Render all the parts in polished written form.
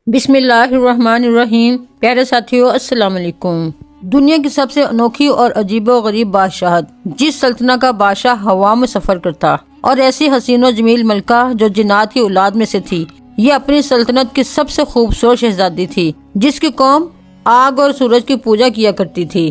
بسم اللہ الرحمن الرحیم۔ پیارے ساتھیو، السلام علیکم۔ دنیا کی سب سے انوکھی اور عجیب و غریب بادشاہت، جس سلطنت کا بادشاہ ہوا میں سفر کرتا اور ایسی حسین و جمیل ملکہ جو جنات کی اولاد میں سے تھی، یہ اپنی سلطنت کی سب سے خوبصورت شہزادی تھی، جس کی قوم آگ اور سورج کی پوجا کیا کرتی تھی۔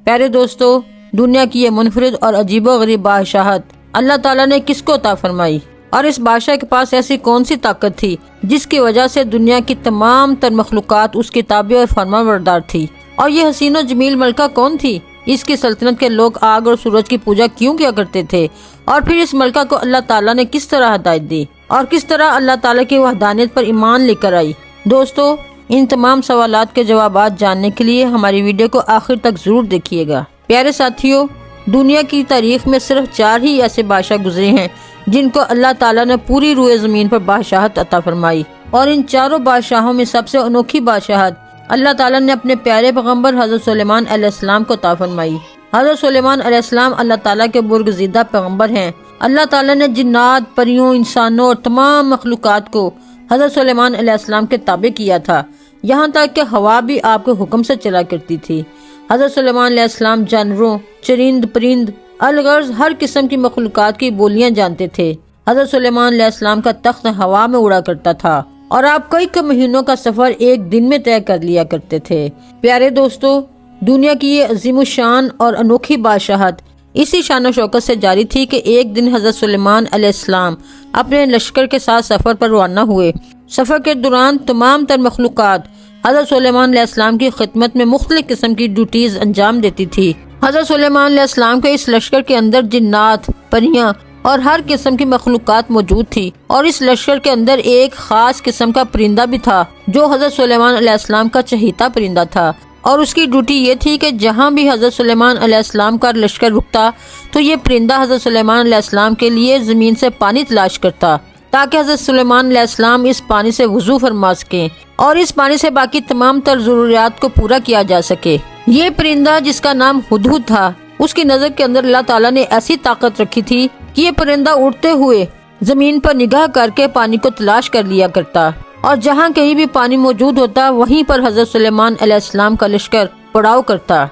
پیارے دوستو، دنیا کی یہ منفرد اور عجیب و غریب بادشاہت اللہ تعالیٰ نے کس کو عطا فرمائی، اور اس بادشاہ کے پاس ایسی کون سی طاقت تھی جس کی وجہ سے دنیا کی تمام تر مخلوقات اس کی تابع اور فرما بردار تھی؟ اور یہ حسین و جمیل ملکہ کون تھی؟ اس کی سلطنت کے لوگ آگ اور سورج کی پوجا کیوں کیا کرتے تھے؟ اور پھر اس ملکہ کو اللہ تعالیٰ نے کس طرح ہدایت دی اور کس طرح اللہ تعالیٰ کی وحدانیت پر ایمان لے کر آئی؟ دوستو، ان تمام سوالات کے جوابات جاننے کے لیے ہماری ویڈیو کو آخر تک ضرور دیکھیے گا۔ پیارے ساتھیو، دنیا کی تاریخ میں صرف 4 ہی ایسے بادشاہ گزرے ہیں جن کو اللہ تعالیٰ نے پوری روئے زمین پر بادشاہت عطا فرمائی، اور ان چاروں بادشاہوں میں سب سے انوکھی بادشاہت اللہ تعالیٰ نے اپنے پیارے پیغمبر حضرت سلیمان علیہ السلام کو عطا فرمائی۔ حضرت سلیمان علیہ السلام اللہ تعالیٰ کے برگزیدہ پیغمبر ہیں۔ اللہ تعالیٰ نے جنات، پریوں، انسانوں اور تمام مخلوقات کو حضرت سلیمان علیہ السلام کے تابع کیا تھا، یہاں تک کہ ہوا بھی آپ کے حکم سے چلا کرتی تھی۔ حضرت سلیمان علیہ السلام جانوروں، چرند پرند، الغرض ہر قسم کی مخلوقات کی بولیاں جانتے تھے۔ حضرت سلیمان علیہ السلام کا تخت ہوا میں اڑا کرتا تھا، اور آپ کئی مہینوں کا سفر ایک دن میں طے کر لیا کرتے تھے۔ پیارے دوستو، دنیا کی یہ عظیم الشان اور انوکھی بادشاہت اسی شان و شوکت سے جاری تھی کہ ایک دن حضرت سلیمان علیہ السلام اپنے لشکر کے ساتھ سفر پر روانہ ہوئے۔ سفر کے دوران تمام تر مخلوقات حضرت سلیمان علیہ السلام کی خدمت میں مختلف قسم کی ڈیوٹیز انجام دیتی تھی۔ حضرت سلیمان علیہ السلام کے اس لشکر کے اندر جنات، پریاں اور ہر قسم کی مخلوقات موجود تھی، اور اس لشکر کے اندر ایک خاص قسم کا پرندہ بھی تھا جو حضرت سلیمان علیہ السلام کا چہیتا پرندہ تھا، اور اس کی ڈیوٹی یہ تھی کہ جہاں بھی حضرت سلیمان علیہ السلام کا لشکر رکتا تو یہ پرندہ حضرت سلیمان علیہ السلام کے لیے زمین سے پانی تلاش کرتا تاکہ حضرت سلیمان علیہ السلام اس پانی سے وضو فرما سکیں اور اس پانی سے باقی تمام تر ضروریات کو پورا کیا جا سکے۔ یہ پرندہ، جس کا نام ہدہد تھا، اس کی نظر کے اندر اللہ تعالیٰ نے ایسی طاقت رکھی تھی کہ یہ پرندہ اڑتے ہوئے زمین پر نگاہ کر کے پانی کو تلاش کر لیا کرتا، اور جہاں کہیں بھی پانی موجود ہوتا وہیں پر حضرت سلیمان علیہ السلام کا لشکر پڑاؤ کرتا۔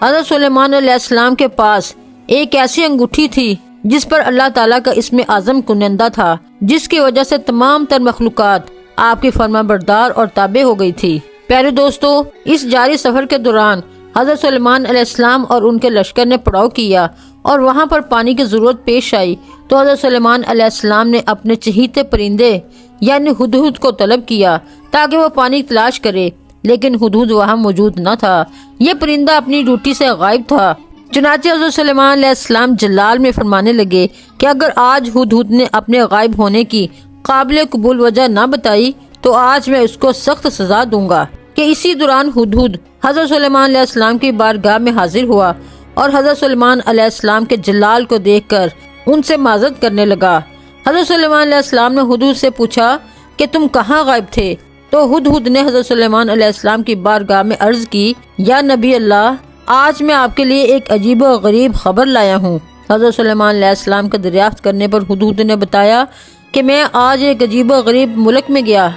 حضرت سلیمان علیہ السلام کے پاس ایک ایسی انگوٹھی تھی جس پر اللہ تعالیٰ کا اسم اعظم کنندہ تھا، جس کی وجہ سے تمام تر مخلوقات آپ کی فرما بردار اور تابع ہو گئی تھی۔ پیارے دوستو، اس جاری سفر کے دوران حضرت سلیمان علیہ السلام اور ان کے لشکر نے پڑاؤ کیا، اور وہاں پر پانی کی ضرورت پیش آئی تو حضرت سلیمان علیہ السلام نے اپنے چہیتے پرندے یعنی ہدہد کو طلب کیا تاکہ وہ پانی تلاش کرے، لیکن ہدہد وہاں موجود نہ تھا۔ یہ پرندہ اپنی ڈیوٹی سے غائب تھا۔ چنانچہ حضرت سلیمان علیہ السلام جلال میں فرمانے لگے کہ اگر آج ہدہد نے اپنے غائب ہونے کی قابل قبول وجہ نہ بتائی تو آج میں اس کو سخت سزا دوں گا۔ کہ اسی دوران ہدہد حضرت سلیمان علیہ السلام کی بارگاہ میں حاضر ہوا، اور حضرت سلیمان علیہ السلام کے جلال کو دیکھ کر ان سے معذرت کرنے لگا۔ حضرت سلیمان علیہ السلام نے ہدہد سے پوچھا کہ تم کہاں غائب تھے؟ تو ہدہد نے حضرت سلیمان علیہ السلام کی بارگاہ میں عرض کی، یا نبی اللہ، آج میں آپ کے لیے ایک عجیب و غریب خبر لایا ہوں۔ حضرت سلیمان علیہ السلام کا دریافت کرنے پر ہدہد نے بتایا کہ میں آج ایک عجیب و غریب ملک میں گیا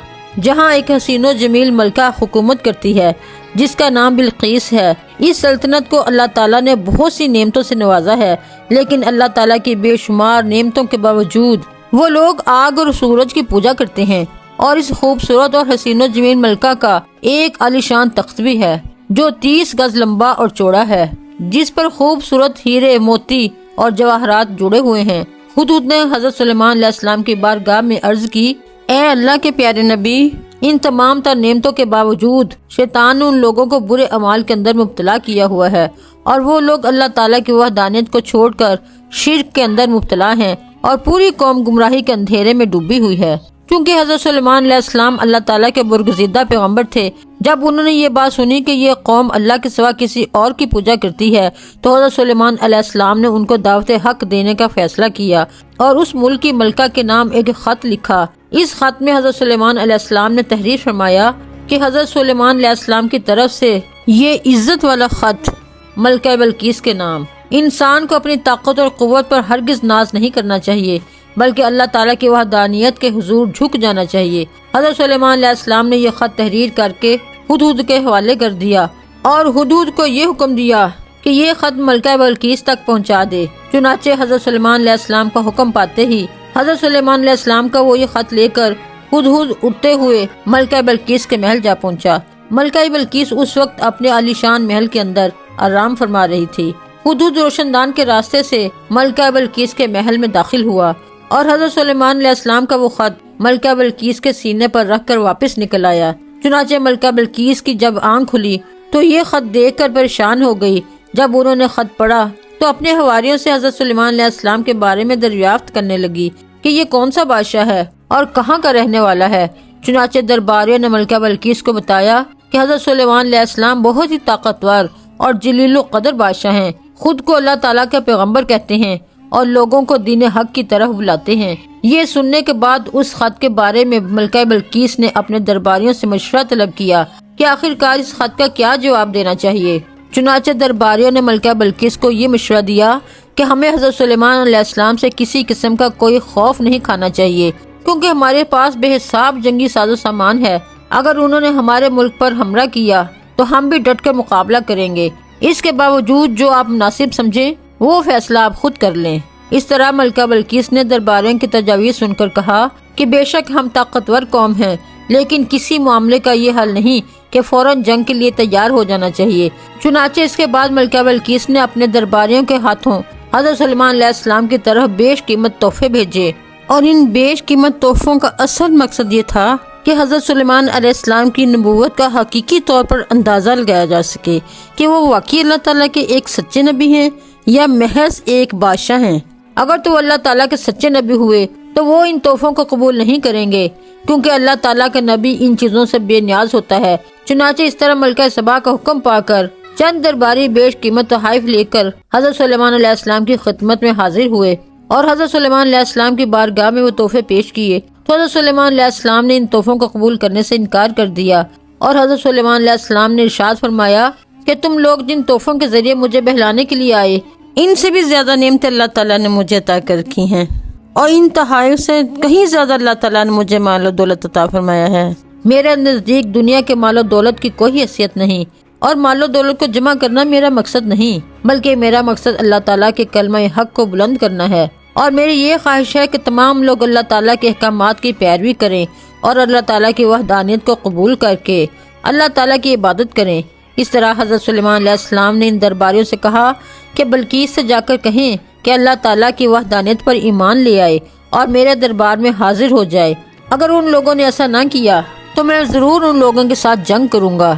جہاں ایک حسین و جمیل ملکہ حکومت کرتی ہے جس کا نام بلقیس ہے۔ اس سلطنت کو اللہ تعالیٰ نے بہت سی نعمتوں سے نوازا ہے، لیکن اللہ تعالیٰ کی بے شمار نعمتوں کے باوجود وہ لوگ آگ اور سورج کی پوجا کرتے ہیں، اور اس خوبصورت اور حسین و جمیل ملکہ کا ایک عالیشان تخت بھی ہے جو 30 گز لمبا اور چوڑا ہے، جس پر خوبصورت ہیرے، موتی اور جواہرات جڑے ہوئے ہیں۔ ہدہد نے حضرت سلیمان علیہ السلام کی بارگاہ میں عرض کی، اے اللہ کے پیارے نبی، ان تمام تر نعمتوں کے باوجود شیطان نے ان لوگوں کو برے اعمال کے اندر مبتلا کیا ہوا ہے، اور وہ لوگ اللہ تعالیٰ کی وحدانیت کو چھوڑ کر شرک کے اندر مبتلا ہیں، اور پوری قوم گمراہی کے اندھیرے میں ڈوبی ہوئی ہے۔ کیونکہ حضرت سلیمان علیہ السلام اللہ تعالیٰ کے برگزیدہ پیغمبر تھے، جب انہوں نے یہ بات سنی کہ یہ قوم اللہ کے سوا کسی اور کی پوجا کرتی ہے تو حضرت سلیمان علیہ السلام نے ان کو دعوت حق دینے کا فیصلہ کیا، اور اس ملک کی ملکہ کے نام ایک خط لکھا۔ اس خط میں حضرت سلیمان علیہ السلام نے تحریر فرمایا کہ حضرت سلیمان علیہ السلام کی طرف سے یہ عزت والا خط ملکہ بلقیس کے نام۔ انسان کو اپنی طاقت اور قوت پر ہرگز ناز نہیں کرنا چاہیے، بلکہ اللہ تعالیٰ کی وحدانیت کے حضور جھک جانا چاہیے۔ حضرت سلیمان علیہ السلام نے یہ خط تحریر کر کے ہدہد کے حوالے کر دیا اور ہدہد کو یہ حکم دیا کہ یہ خط ملکہ بلقیس تک پہنچا دے۔ چنانچہ حضرت سلیمان علیہ السلام کا حکم پاتے ہی حضرت سلیمان علیہ السلام کا وہ یہ خط لے کر ہدہد اٹھتے ہوئے ملکہ بلقیس کے محل جا پہنچا۔ ملکہ بلقیس اس وقت اپنے عالی شان محل کے اندر آرام فرما رہی تھی۔ ہدہد روشن دان کے راستے سے ملکہ بلقیس کے محل میں داخل ہوا اور حضرت سلیمان علیہ السلام کا وہ خط ملکہ بلقیس کے سینے پر رکھ کر واپس نکل آیا۔ چنانچہ ملکہ بلقیس کی جب آنکھ کھلی تو یہ خط دیکھ کر پریشان ہو گئی۔ جب انہوں نے خط پڑھا تو اپنے حواریوں سے حضرت سلیمان علیہ السلام کے بارے میں دریافت کرنے لگی کہ یہ کون سا بادشاہ ہے اور کہاں کا رہنے والا ہے۔ چنانچہ درباریوں نے ملکہ بلقیس کو بتایا کہ حضرت سلیمان علیہ السلام بہت ہی طاقتور اور جلیل القدر بادشاہ ہیں، خود کو اللہ تعالیٰ کا پیغمبر کہتے ہیں اور لوگوں کو دین حق کی طرف بلاتے ہیں۔ یہ سننے کے بعد اس خط کے بارے میں ملکہ بلقیس نے اپنے درباریوں سے مشورہ طلب کیا کہ آخرکار اس خط کا کیا جواب دینا چاہیے۔ چنانچہ درباریوں نے ملکہ بلقیس کو یہ مشورہ دیا کہ ہمیں حضرت سلیمان علیہ السلام سے کسی قسم کا کوئی خوف نہیں کھانا چاہیے، کیونکہ ہمارے پاس بے حساب جنگی ساز و سامان ہے۔ اگر انہوں نے ہمارے ملک پر حملہ کیا تو ہم بھی ڈٹ کر مقابلہ کریں گے۔ اس کے باوجود جو آپ مناسب سمجھیں وہ فیصلہ آپ خود کر لیں۔ اس طرح ملکہ بلقیس نے درباریوں کی تجاویز سن کر کہا کہ بے شک ہم طاقتور قوم ہیں، لیکن کسی معاملے کا یہ حل نہیں کہ فوراً جنگ کے لیے تیار ہو جانا چاہیے۔ چنانچہ اس کے بعد ملکہ بلقیس نے اپنے درباریوں کے ہاتھوں حضرت سلیمان علیہ السلام کی طرف بیش قیمت تحفے بھیجے، اور ان بیش قیمت تحفوں کا اصل مقصد یہ تھا کہ حضرت سلیمان علیہ السلام کی نبوت کا حقیقی طور پر اندازہ لگایا جا سکے کہ وہ واقعی اللہ تعالیٰ کے ایک سچے نبی ہیں یا محض ایک بادشاہ ہیں۔ اگر تو اللہ تعالیٰ کے سچے نبی ہوئے تو وہ ان تحفوں کو قبول نہیں کریں گے، کیونکہ اللہ تعالیٰ کا نبی ان چیزوں سے بے نیاز ہوتا ہے۔ چنانچہ اس طرح ملکہ سبا کا حکم پا کر چند درباری بیش قیمت تحائف لے کر حضرت سلیمان علیہ السلام کی خدمت میں حاضر ہوئے اور حضرت سلیمان علیہ السلام کی بارگاہ میں وہ تحفے پیش کیے تو حضرت سلیمان علیہ السلام نے ان تحفوں کو قبول کرنے سے انکار کر دیا، اور حضرت سلیمان علیہ السلام نے ارشاد فرمایا کہ تم لوگ جن تحفوں کے ذریعے مجھے بہلانے کے لیے آئے، ان سے بھی زیادہ نعمتیں اللہ تعالیٰ نے مجھے عطا کر کی ہیں، اور ان تحائف سے کہیں زیادہ اللہ تعالیٰ نے مجھے مال و دولت عطا فرمایا ہے۔ میرے نزدیک دنیا کے مال و دولت کی کوئی حیثیت نہیں، اور مال و دولت کو جمع کرنا میرا مقصد نہیں، بلکہ میرا مقصد اللہ تعالیٰ کے کلمہ حق کو بلند کرنا ہے، اور میری یہ خواہش ہے کہ تمام لوگ اللہ تعالیٰ کے احکامات کی پیروی کریں اور اللہ تعالیٰ کی وحدانیت کو قبول کر کے اللہ تعالیٰ کی عبادت کریں۔ اس طرح حضرت سلیمان علیہ السلام نے ان درباریوں سے کہا کہ بلقیس سے جا کر کہیں کہ اللہ تعالیٰ کی وحدانیت پر ایمان لے آئے اور میرے دربار میں حاضر ہو جائے۔ اگر ان لوگوں نے ایسا نہ کیا تو میں ضرور ان لوگوں کے ساتھ جنگ کروں گا۔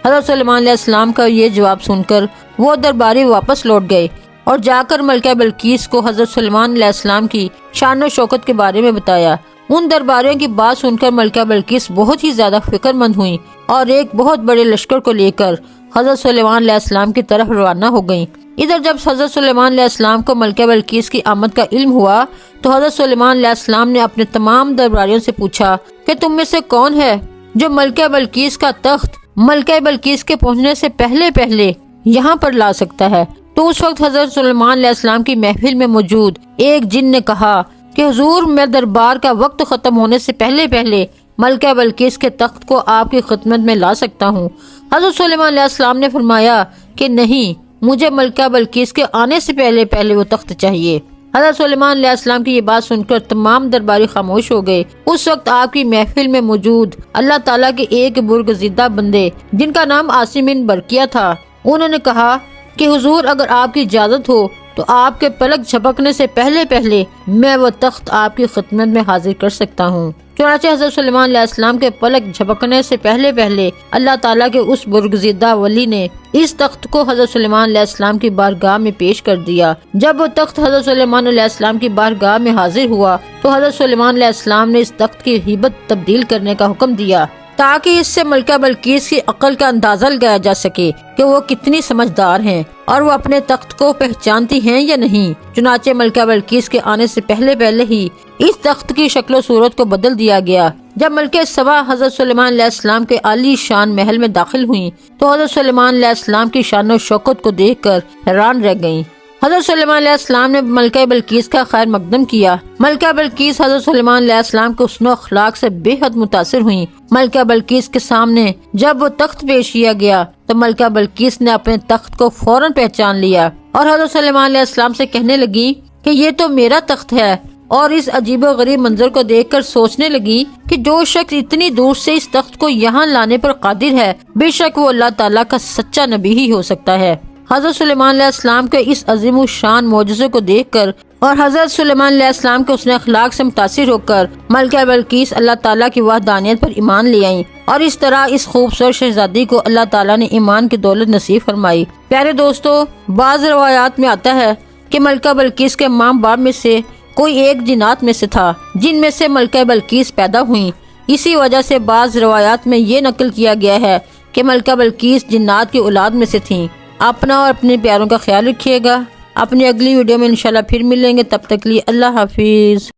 حضرت سلیمان علیہ السلام کا یہ جواب سن کر وہ درباری واپس لوٹ گئے اور جا کر ملکہ بلقیس کو حضرت سلیمان علیہ السلام کی شان و شوکت کے بارے میں بتایا۔ ان درباریوں کی بات سن کر ملکہ بلقیس بہت ہی زیادہ فکر مند ہوئی اور ایک بہت بڑے لشکر کو لے کر حضرت سلیمان علیہ السلام کی طرف روانہ ہو گئیں۔ ادھر جب حضرت سلیمان علیہ السلام کو ملکہ بلقیس کی آمد کا علم ہوا تو حضرت سلیمان علیہ السلام نے اپنے تمام درباریوں سے پوچھا کہ تم میں سے کون ہے جو ملکہ بلقیس کا تخت ملکہ بلقیس کے پہنچنے سے پہلے یہاں پر لا سکتا ہے۔ تو اس وقت حضرت سلیمان علیہ السلام کی محفل میں موجود ایک جن نے کہا کہ حضور، میں دربار کا وقت ختم ہونے سے پہلے ملکہ بلقیس کے تخت کو آپ کی خدمت میں لا سکتا ہوں۔ حضرت سلیمان علیہ السلام نے فرمایا کہ نہیں، مجھے ملکہ بلقیس کے آنے سے پہلے وہ تخت چاہیے۔ حضرت سلیمان علیہ السلام کی یہ بات سن کر تمام درباری خاموش ہو گئے۔ اس وقت آپ کی محفل میں موجود اللہ تعالیٰ کے ایک برگزیدہ بندے جن کا نام عاصم بن برقیہ تھا، انہوں نے کہا کہ حضور، اگر آپ کی اجازت ہو تو آپ کے پلک جھپکنے سے پہلے میں وہ تخت آپ کی خدمت میں حاضر کر سکتا ہوں۔ چنانچہ حضرت سلیمان علیہ السلام کے پلک جھپکنے سے پہلے اللہ تعالیٰ کے اس برگزیدہ ولی نے اس تخت کو حضرت سلیمان علیہ السلام کی بارگاہ میں پیش کر دیا۔ جب وہ تخت حضرت سلیمان علیہ السلام کی بارگاہ میں حاضر ہوا تو حضرت سلیمان علیہ السلام نے اس تخت کی ہیبت تبدیل کرنے کا حکم دیا تاکہ اس سے ملکہ بلقیس کی عقل کا اندازہ لگایا جا سکے کہ وہ کتنی سمجھدار ہیں اور وہ اپنے تخت کو پہچانتی ہیں یا نہیں۔ چنانچہ ملکہ بلقیس کے آنے سے پہلے ہی اس تخت کی شکل و صورت کو بدل دیا گیا۔ جب ملکہ سبا حضرت سلیمان علیہ السلام کے عالی شان محل میں داخل ہوئیں تو حضرت سلیمان علیہ السلام کی شان و شوکت کو دیکھ کر حیران رہ گئیں۔ حضرت سلیمان علیہ السلام نے ملکہ بلقیس کا خیر مقدم کیا۔ ملکہ بلقیس حضرت سلیمان علیہ السلام کے حسن و اخلاق سے بے حد متاثر ہوئیں۔ ملکہ بلقیس کے سامنے جب وہ تخت پیش کیا گیا تو ملکہ بلقیس نے اپنے تخت کو فوراً پہچان لیا اور حضرت سلیمان علیہ السلام سے کہنے لگی کہ یہ تو میرا تخت ہے، اور اس عجیب و غریب منظر کو دیکھ کر سوچنے لگی کہ جو شخص اتنی دور سے اس تخت کو یہاں لانے پر قادر ہے، بے شک وہ اللہ تعالیٰ کا سچا نبی ہی ہو سکتا ہے۔ حضرت سلیمان علیہ السلام کے اس عظیم الشان معجزے کو دیکھ کر اور حضرت سلیمان علیہ السلام کے حسن اخلاق سے متاثر ہو کر ملکہ بلقیس اللہ تعالیٰ کی وحدانیت پر ایمان لے آئیں، اور اس طرح اس خوبصورت شہزادی کو اللہ تعالیٰ نے ایمان کی دولت نصیب فرمائی۔ پیارے دوستو، بعض روایات میں آتا ہے کہ ملکہ بلقیس کے ماں باپ میں سے کوئی ایک جنات میں سے تھا جن میں سے ملکہ بلقیس پیدا ہوئیں۔ اسی وجہ سے بعض روایات میں یہ نقل کیا گیا ہے کہ ملکہ بلقیس جنات کی اولاد میں سے تھیں۔ اپنا اور اپنے پیاروں کا خیال رکھیے گا۔ اپنی اگلی ویڈیو میں انشاءاللہ پھر ملیں گے، تب تک لیے اللہ حافظ۔